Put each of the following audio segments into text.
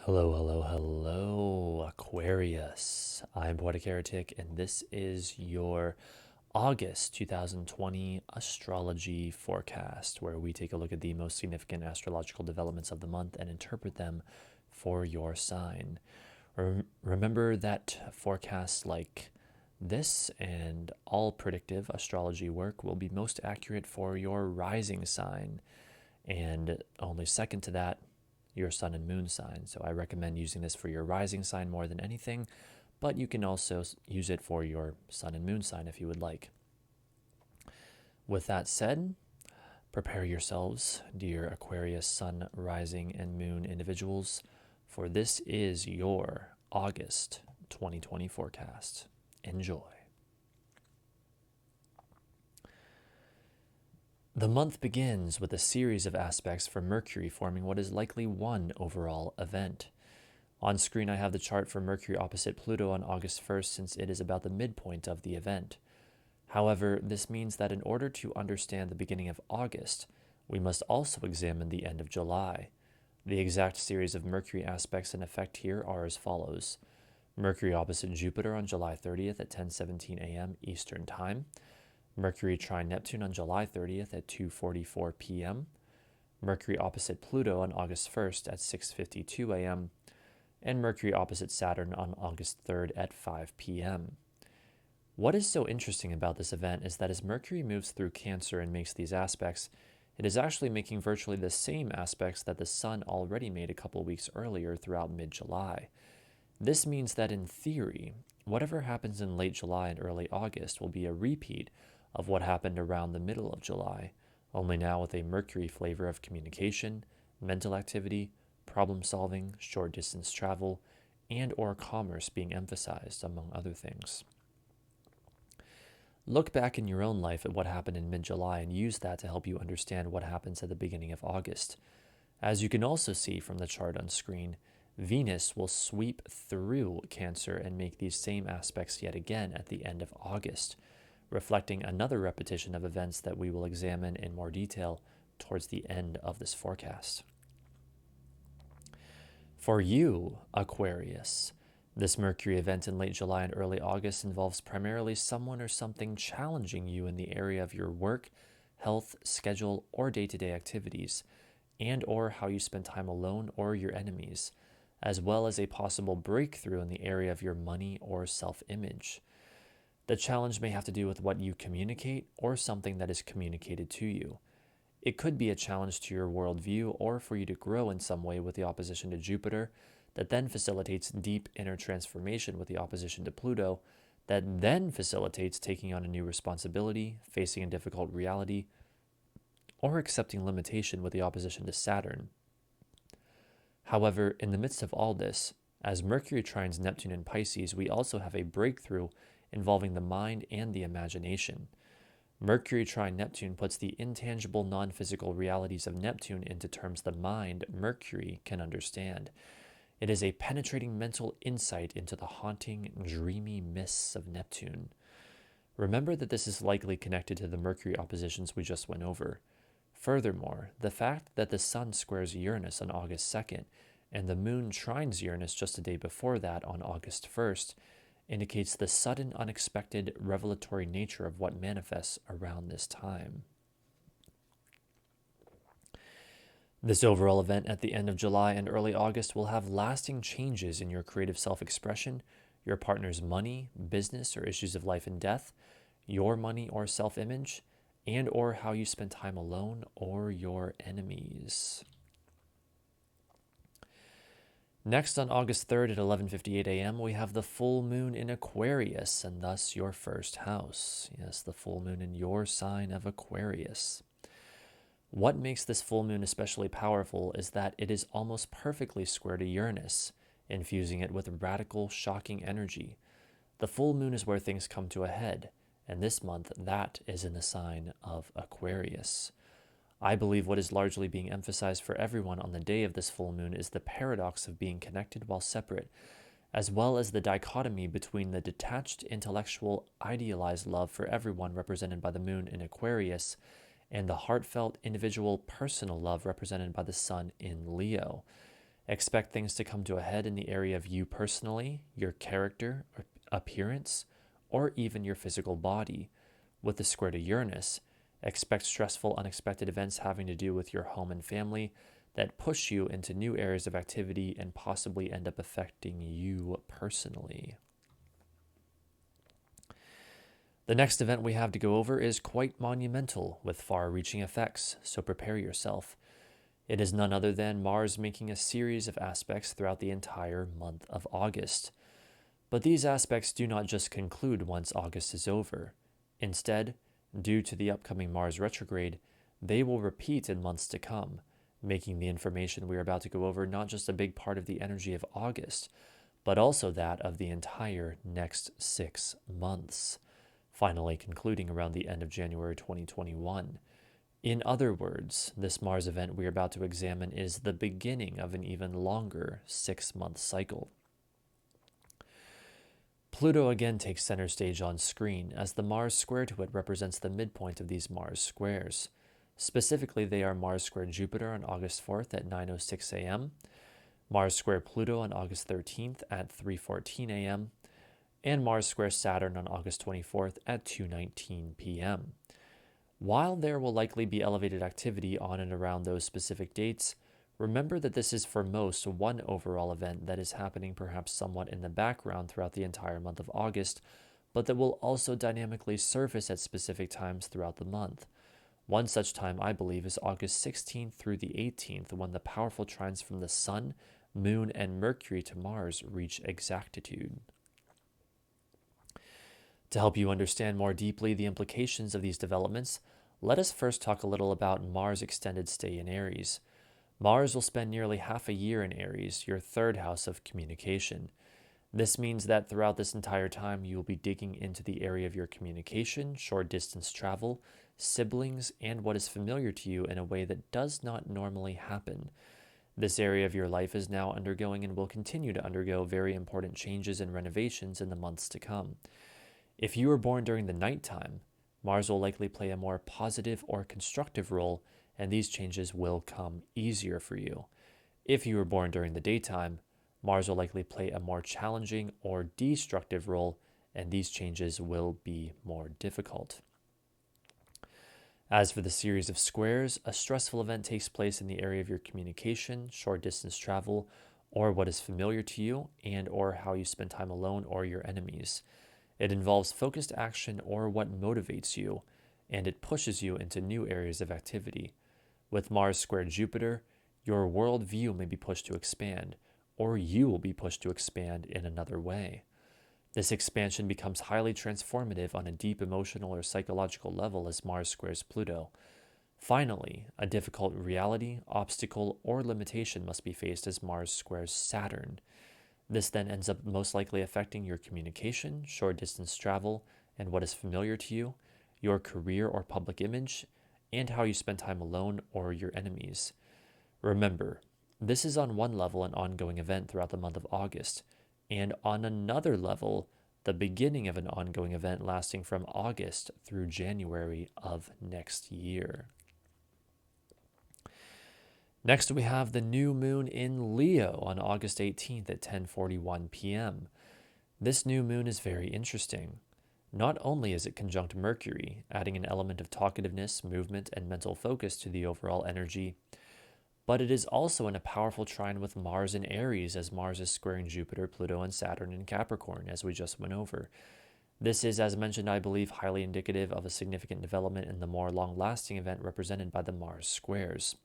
Hello, hello, hello, Aquarius. I'm Poetic Heretic, and this is your August 2020 astrology forecast, where we take a look at the most significant astrological developments of the month and interpret them for your sign. Remember that forecasts like this and all predictive astrology work will be most accurate for your rising sign, and only second to that, your sun and moon sign. So I recommend using this for your rising sign more than anything, but you can also use it for your sun and moon sign if you would like. With that said, prepare yourselves, dear Aquarius, sun, rising, and moon individuals, for this is your August 2020 forecast. Enjoy. The month begins with a series of aspects for Mercury forming what is likely one overall event. On screen, I have the chart for Mercury opposite Pluto on August 1st, since it is about the midpoint of the event. However, this means that in order to understand the beginning of August, we must also examine the end of July. The exact series of Mercury aspects in effect here are as follows: Mercury opposite Jupiter on July 30th at 10:17 a.m. Eastern Time. Mercury trine Neptune on July 30th at 2:44 p.m. Mercury opposite Pluto on August 1st at 6:52 a.m. and Mercury opposite Saturn on August 3rd at 5 p.m. What is so interesting about this event is that as Mercury moves through Cancer and makes these aspects, it is actually making virtually the same aspects that the Sun already made a couple weeks earlier throughout mid-July. This means that in theory, whatever happens in late July and early August will be a repeat of what happened around the middle of July, only now with a Mercury flavor of communication, mental activity, problem solving, short distance travel, and or commerce being emphasized, among other things. Look back in your own life at what happened in mid-July and use that to help you understand what happens at the beginning of August. As you can also see from the chart on screen, Venus will sweep through Cancer and make these same aspects yet again at the end of August, reflecting another repetition of events that we will examine in more detail towards the end of this forecast. For you, Aquarius, this Mercury event in late July and early August involves primarily someone or something challenging you in the area of your work, health, schedule, or day-to-day activities, and or how you spend time alone or your enemies, as well as a possible breakthrough in the area of your money or self-image. The challenge may have to do with what you communicate or something that is communicated to you. It could be a challenge to your worldview or for you to grow in some way with the opposition to Jupiter, that then facilitates deep inner transformation with the opposition to Pluto, that then facilitates taking on a new responsibility, facing a difficult reality, or accepting limitation with the opposition to Saturn. However, in the midst of all this, as Mercury trines Neptune in Pisces, we also have a breakthrough involving the mind and the imagination. Mercury trine Neptune puts the intangible, non-physical realities of Neptune into terms the mind, Mercury, can understand. It is a penetrating mental insight into the haunting, dreamy mists of Neptune. Remember that this is likely connected to the Mercury oppositions we just went over. Furthermore, the fact that the Sun squares Uranus on August 2nd and the Moon trines Uranus just a day before that on August 1st indicates the sudden, unexpected, revelatory nature of what manifests around this time. This overall event at the end of July and early August will have lasting changes in your creative self-expression, your partner's money, business, or issues of life and death, your money or self-image, and or how you spend time alone or your enemies. Next, on August 3rd at 11:58 a.m., we have the full moon in Aquarius, and thus your first house. Yes, the full moon in your sign of Aquarius. What makes this full moon especially powerful is that it is almost perfectly square to Uranus, infusing it with radical, shocking energy. The full moon is where things come to a head, and this month that is in the sign of Aquarius. I believe what is largely being emphasized for everyone on the day of this full moon is the paradox of being connected while separate, as well as the dichotomy between the detached, intellectual, idealized love for everyone represented by the moon in Aquarius and the heartfelt, individual, personal love represented by the sun in Leo. Expect things to come to a head in the area of you personally, your character, appearance, or even your physical body. With the square to Uranus, expect stressful, unexpected events having to do with your home and family that push you into new areas of activity and possibly end up affecting you personally. The next event we have to go over is quite monumental with far-reaching effects, so prepare yourself. It is none other than Mars making a series of aspects throughout the entire month of August. But these aspects do not just conclude once August is over. Instead, due to the upcoming Mars retrograde, they will repeat in months to come, making the information we are about to go over not just a big part of the energy of August, but also that of the entire next 6 months, finally concluding around the end of January 2021. In other words, this Mars event we are about to examine is the beginning of an even longer 6-month cycle. Pluto again takes center stage on screen, as the Mars square to it represents the midpoint of these Mars squares. Specifically, they are Mars square Jupiter on August 4th at 9:06 a.m., Mars square Pluto on August 13th at 3:14 a.m., and Mars square Saturn on August 24th at 2:19 p.m. While there will likely be elevated activity on and around those specific dates, remember that this is for most one overall event that is happening perhaps somewhat in the background throughout the entire month of August, but that will also dynamically surface at specific times throughout the month. One such time, I believe, is August 16th through the 18th, when the powerful trines from the Sun, Moon, and Mercury to Mars reach exactitude. To help you understand more deeply the implications of these developments, let us first talk a little about Mars' extended stay in Aries. Mars will spend nearly half a year in Aries, your third house of communication. This means that throughout this entire time, you will be digging into the area of your communication, short distance travel, siblings, and what is familiar to you in a way that does not normally happen. This area of your life is now undergoing and will continue to undergo very important changes and renovations in the months to come. If you were born during the nighttime, Mars will likely play a more positive or constructive role, and these changes will come easier for you. If you were born during the daytime, Mars will likely play a more challenging or destructive role, and these changes will be more difficult. As for the series of squares, a stressful event takes place in the area of your communication, short distance travel, or what is familiar to you, and or how you spend time alone or your enemies. It involves focused action or what motivates you, and it pushes you into new areas of activity. With Mars square Jupiter, your worldview may be pushed to expand, or you will be pushed to expand in another way. This expansion becomes highly transformative on a deep emotional or psychological level as Mars squares Pluto. Finally, a difficult reality, obstacle, or limitation must be faced as Mars squares Saturn. This then ends up most likely affecting your communication, short distance travel, and what is familiar to you, your career or public image, and how you spend time alone or your enemies. Remember, this is on one level an ongoing event throughout the month of August, and on another level, the beginning of an ongoing event lasting from August through January of next year. Next, we have the new moon in Leo on August 18th at 10:41 p.m. This new moon is very interesting. Not only is it conjunct Mercury, adding an element of talkativeness, movement, and mental focus to the overall energy, but it is also in a powerful trine with Mars in Aries, as Mars is squaring Jupiter, Pluto, and Saturn in Capricorn, as we just went over. This is, as mentioned, I believe, highly indicative of a significant development in the more long-lasting event represented by the Mars squares.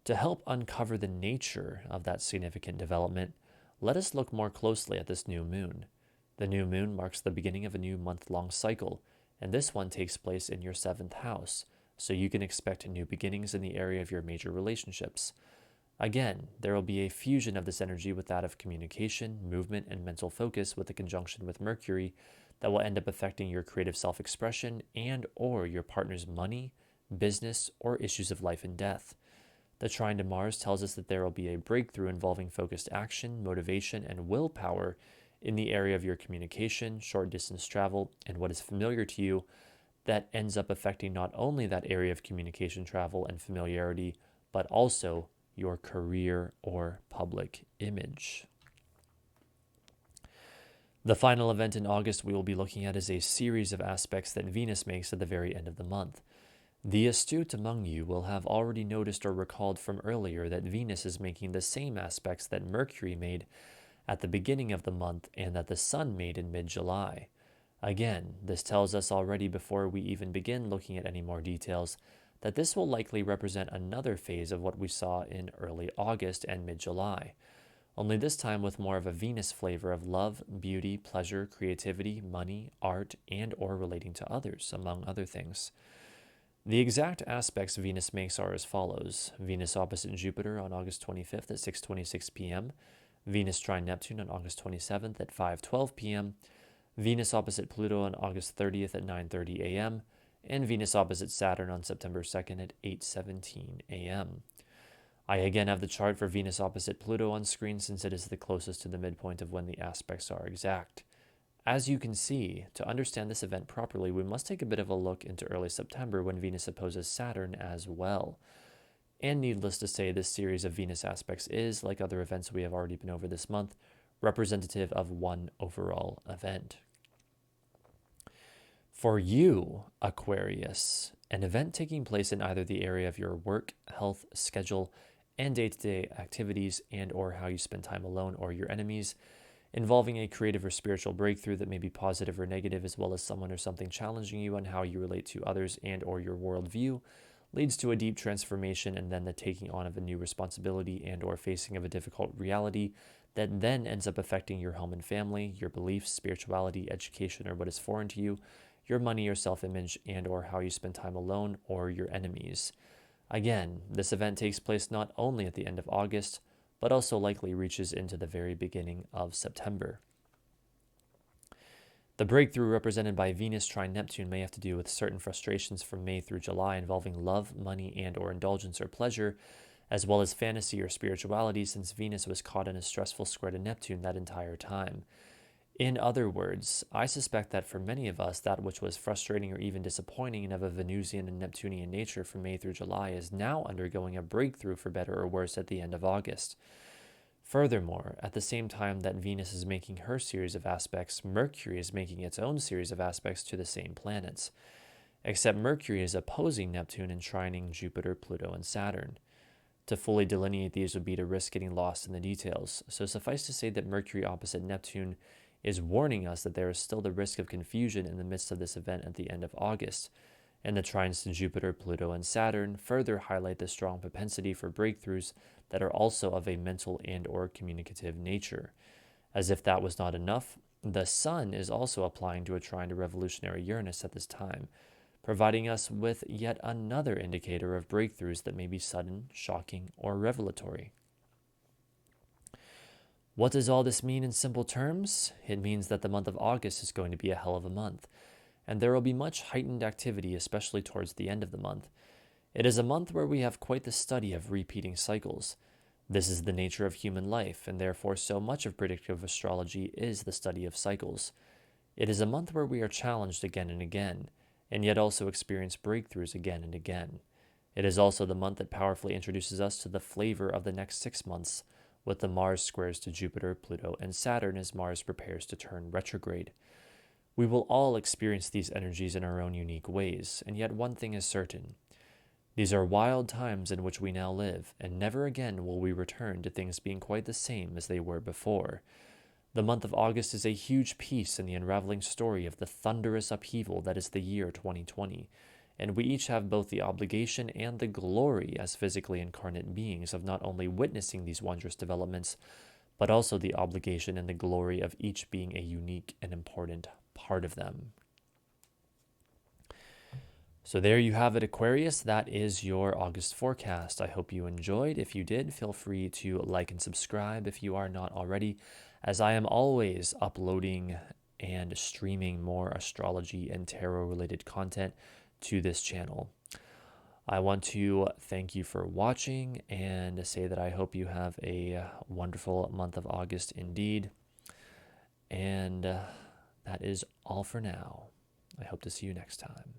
To help uncover the nature of that significant development, let us look more closely at this new moon. The new moon marks the beginning of a new month-long cycle, and this one takes place in your 7th house, so you can expect new beginnings in the area of your major relationships. Again, there will be a fusion of this energy with that of communication, movement, and mental focus with a conjunction with Mercury that will end up affecting your creative self-expression and or your partner's money, business, or issues of life and death. The trine to Mars tells us that there will be a breakthrough involving focused action, motivation, and willpower in the area of your communication, short distance travel, and what is familiar to you that ends up affecting not only that area of communication, travel, and familiarity, but also your career or public image. The final event in August we will be looking at is a series of aspects that Venus makes at the very end of the month. The astute among you will have already noticed or recalled from earlier that Venus is making the same aspects that Mercury made at the beginning of the month and that the Sun made in mid-July. Again, this tells us already before we even begin looking at any more details that this will likely represent another phase of what we saw in early August and mid-July, only this time with more of a Venus flavor of love, beauty, pleasure, creativity, money, art, and or relating to others, among other things. The exact aspects Venus makes are as follows: Venus opposite Jupiter on August 25th at 6:26 p.m., Venus trine Neptune on August 27th at 5:12 p.m., Venus opposite Pluto on August 30th at 9:30 a.m., and Venus opposite Saturn on September 2nd at 8:17 a.m. I again have the chart for Venus opposite Pluto on screen since it is the closest to the midpoint of when the aspects are exact. As you can see, to understand this event properly, we must take a bit of a look into early September when Venus opposes Saturn as well. And needless to say, this series of Venus aspects is, like other events we have already been over this month, representative of one overall event. For you, Aquarius, an event taking place in either the area of your work, health, schedule, and day-to-day activities and or how you spend time alone or your enemies, involving a creative or spiritual breakthrough that may be positive or negative, as well as someone or something challenging you on how you relate to others and or your worldview, leads to a deep transformation and then the taking on of a new responsibility and or facing of a difficult reality that then ends up affecting your home and family, your beliefs, spirituality, education, or what is foreign to you, your money or self-image, and or how you spend time alone or your enemies. Again, this event takes place not only at the end of August, but also likely reaches into the very beginning of September. The breakthrough represented by Venus trine Neptune may have to do with certain frustrations from May through July involving love, money, and or indulgence or pleasure, as well as fantasy or spirituality, since Venus was caught in a stressful square to Neptune that entire time. In other words, I suspect that for many of us, that which was frustrating or even disappointing and of a Venusian and Neptunian nature from May through July is now undergoing a breakthrough for better or worse at the end of August. Furthermore, at the same time that Venus is making her series of aspects, Mercury is making its own series of aspects to the same planets, except Mercury is opposing Neptune and trining Jupiter, Pluto, and Saturn. To fully delineate these would be to risk getting lost in the details, so suffice to say that Mercury opposite Neptune is warning us that there is still the risk of confusion in the midst of this event at the end of August, and the trines to Jupiter, Pluto, and Saturn further highlight the strong propensity for breakthroughs that are also of a mental and or communicative nature. As if that was not enough, the Sun is also applying to a trine to revolutionary Uranus at this time, providing us with yet another indicator of breakthroughs that may be sudden, shocking, or revelatory. What does all this mean in simple terms? It means that the month of August is going to be a hell of a month, and there will be much heightened activity, especially towards the end of the month. It is a month where we have quite the study of repeating cycles. This is the nature of human life, and therefore so much of predictive astrology is the study of cycles. It is a month where we are challenged again and again, and yet also experience breakthroughs again and again. It is also the month that powerfully introduces us to the flavor of the next 6 months, with the Mars squares to Jupiter, Pluto, and Saturn as Mars prepares to turn retrograde. We will all experience these energies in our own unique ways, and yet one thing is certain. These are wild times in which we now live, and never again will we return to things being quite the same as they were before. The month of August is a huge piece in the unraveling story of the thunderous upheaval that is the year 2020, and we each have both the obligation and the glory as physically incarnate beings of not only witnessing these wondrous developments, but also the obligation and the glory of each being a unique and important part of them. So there you have it, Aquarius. That is your August forecast. I hope you enjoyed. If you did, feel free to like and subscribe if you are not already, as I am always uploading and streaming more astrology and tarot-related content to this channel. I want to thank you for watching and say that I hope you have a wonderful month of August indeed. And that is all for now. I hope to see you next time.